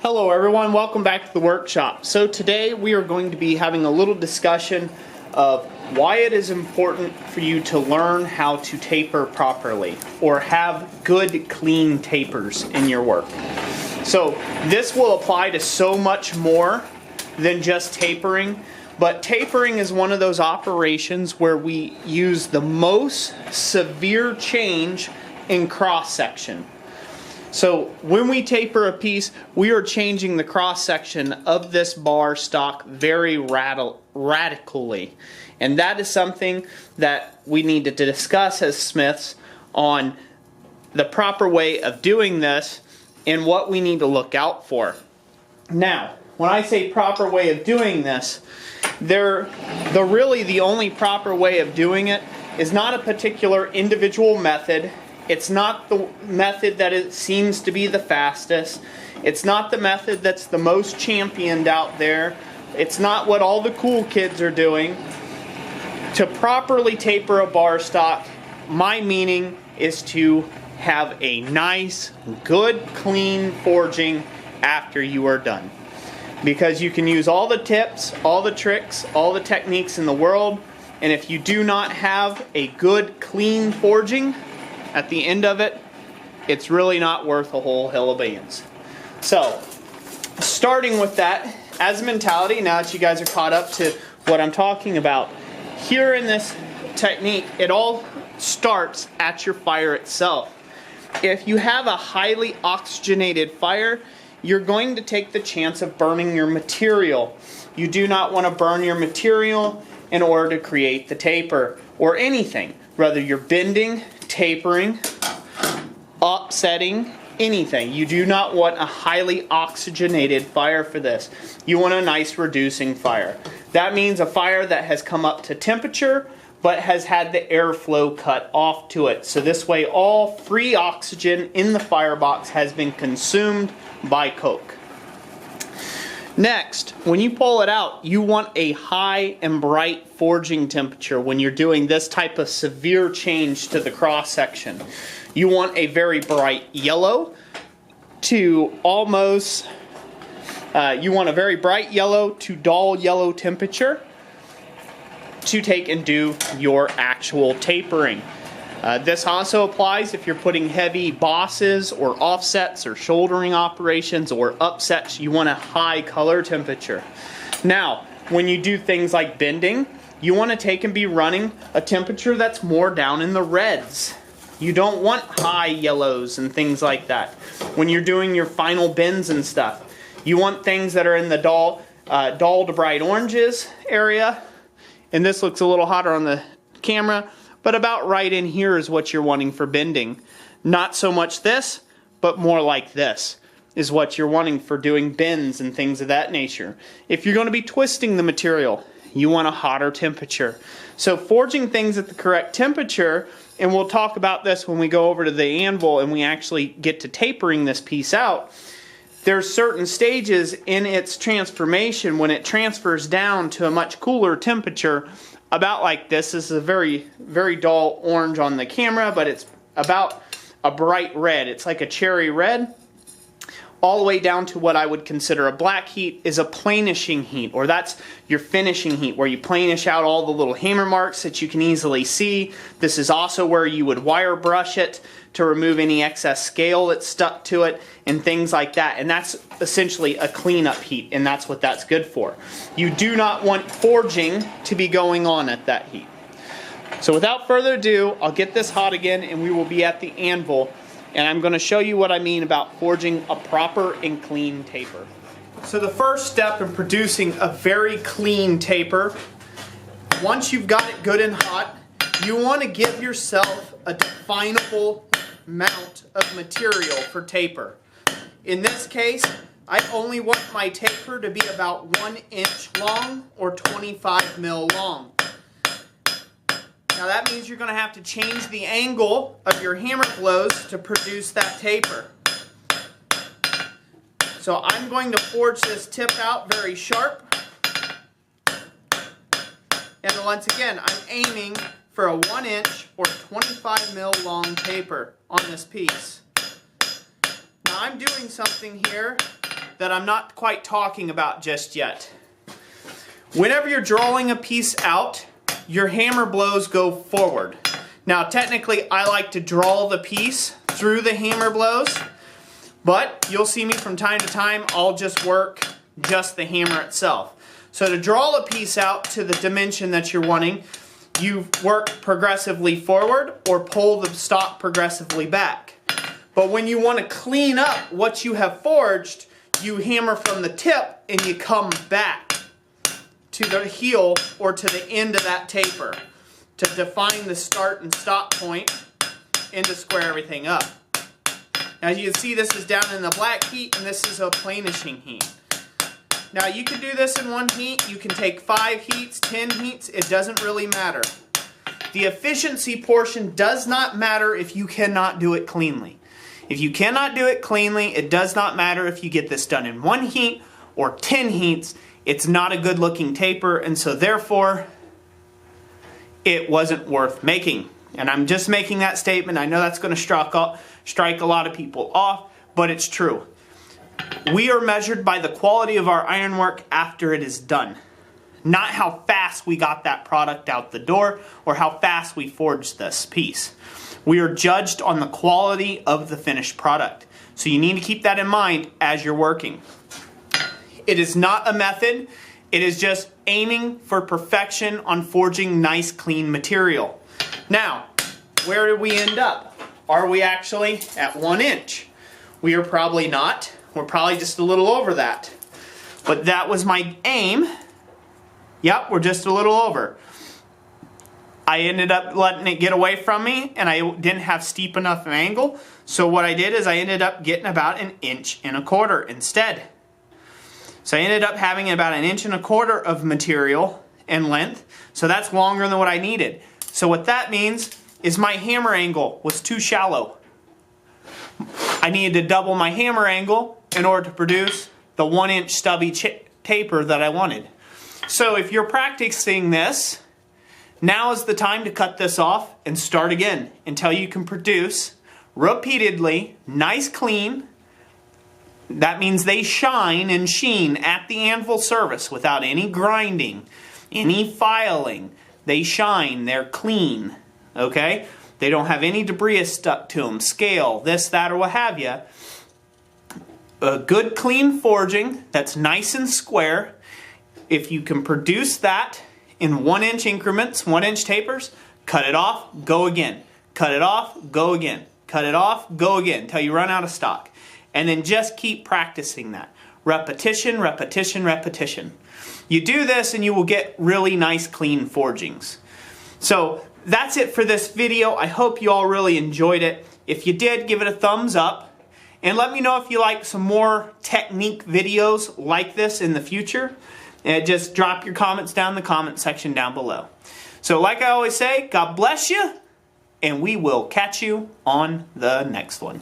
Hello everyone, welcome back to the workshop. So today we are going to be having a little discussion of why it is important for you to learn how to taper properly or have good clean tapers in your work. So this will apply to so much more than just tapering, but tapering is one of those operations where we use the most severe change in cross section. So when we taper a piece, we are changing the cross section of this bar stock very radically. And that is something that we need to discuss as smiths on the proper way of doing this and what we need to look out for. Now, when I say proper way of doing this, really the only proper way of doing it is not a particular individual method. It's not the method that it seems to be the fastest. It's not the method that's the most championed out there. It's not what all the cool kids are doing. To properly taper a bar stock, my meaning is to have a nice, good, clean forging after you are done. Because you can use all the tips, all the tricks, all the techniques in the world, and if you do not have a good, clean forging, at the end of it, it's really not worth a whole hill of beans. So, starting with that, as a mentality, now that you guys are caught up to what I'm talking about, here in this technique, it all starts at your fire itself. If you have a highly oxygenated fire, you're going to take the chance of burning your material. You do not want to burn your material in order to create the taper or anything. Whether you're bending, tapering, upsetting, anything. You do not want a highly oxygenated fire for this. You want a nice reducing fire. That means a fire that has come up to temperature but has had the airflow cut off to it. So this way all free oxygen in the firebox has been consumed by coke. Next, when you pull it out, you want a high and bright forging temperature when you're doing this type of severe change to the cross section. You want a very bright yellow to almost, you want a very bright yellow to dull yellow temperature to take and do your actual tapering. This also applies if you're putting heavy bosses or offsets or shouldering operations or upsets. You want a high color temperature. Now, when you do things like bending, you want to take and be running a temperature that's more down in the reds. You don't want high yellows and things like that. When you're doing your final bends and stuff, you want things that are in the dull to bright oranges area. And this looks a little hotter on the camera. But about right in here is what you're wanting for bending. Not so much this, but more like this is what you're wanting for doing bends and things of that nature. If you're going to be twisting the material, you want a hotter temperature. So forging things at the correct temperature, and we'll talk about this when we go over to the anvil and we actually get to tapering this piece out. There's certain stages in its transformation when it transfers down to a much cooler temperature. About like this. This is a very, very dull orange on the camera, but it's about a bright red. It's like a cherry red. All the way down to what I would consider a black heat is a planishing heat, or that's your finishing heat, where you planish out all the little hammer marks that you can easily see. This is also where you would wire brush it to remove any excess scale that's stuck to it and things like that. And that's essentially a cleanup heat, and that's what that's good for. You do not want forging to be going on at that heat. So without further ado, I'll get this hot again and we will be at the anvil, and I'm going to show you what I mean about forging a proper and clean taper. So the first step in producing a very clean taper, once you've got it good and hot, you want to give yourself a definable amount of material for taper. In this case, I only want my taper to be about 1 inch long or 25 mil long. Now that means you're going to have to change the angle of your hammer blows to produce that taper. So I'm going to forge this tip out very sharp. And once again, I'm aiming for a 1 inch or 25 mil long taper on this piece. Now I'm doing something here that I'm not quite talking about just yet. Whenever you're drawing a piece out, your hammer blows go forward. Now technically I like to draw the piece through the hammer blows, but you'll see me from time to time, I'll just work just the hammer itself. So to draw a piece out to the dimension that you're wanting, you work progressively forward or pull the stock progressively back. But when you want to clean up what you have forged, you hammer from the tip and you come back to the heel or to the end of that taper to define the start and stop point and to square everything up. Now you can see this is down in the black heat and this is a planishing heat. Now you can do this in one heat, you can take 5 heats, 10 heats, it doesn't really matter. The efficiency portion does not matter if you cannot do it cleanly. If you cannot do it cleanly, it does not matter if you get this done in 1 heat or 10 heats, it's not a good looking taper, and so therefore it wasn't worth making. And I'm just making that statement. I know that's going to strike a lot of people off, but it's true. We are measured by the quality of our ironwork after it is done, not how fast we got that product out the door or how fast we forged this piece. We are judged on the quality of the finished product. So you need to keep that in mind as you're working. It is not a method, it is just aiming for perfection on forging nice clean material. Now, where did we end up? Are we actually at 1 inch? We are probably not. We're probably just a little over that. But that was my aim. Yep, we're just a little over. I ended up letting it get away from me and I didn't have steep enough an angle. So what I did is I ended up getting about 1.25 inches instead. So I ended up having about 1.25 inches of material and length. So that's longer than what I needed. So what that means is my hammer angle was too shallow. I needed to double my hammer angle in order to produce the 1 inch stubby taper that I wanted. So if you're practicing this, now is the time to cut this off and start again until you can produce repeatedly, nice clean. That means they shine and sheen at the anvil surface without any grinding, any filing. They shine, they're clean, okay? They don't have any debris stuck to them, scale, this, that, or what have you. A good clean forging that's nice and square. If you can produce that in 1 inch increments, 1 inch tapers, cut it off, go again. Cut it off, go again. Cut it off, go again until you run out of stock. And then just keep practicing that. Repetition, repetition, repetition. You do this and you will get really nice clean forgings. So that's it for this video. I hope you all really enjoyed it. If you did, give it a thumbs up. And let me know if you like some more technique videos like this in the future. And just drop your comments down in the comment section down below. So like I always say, God bless you, and we will catch you on the next one.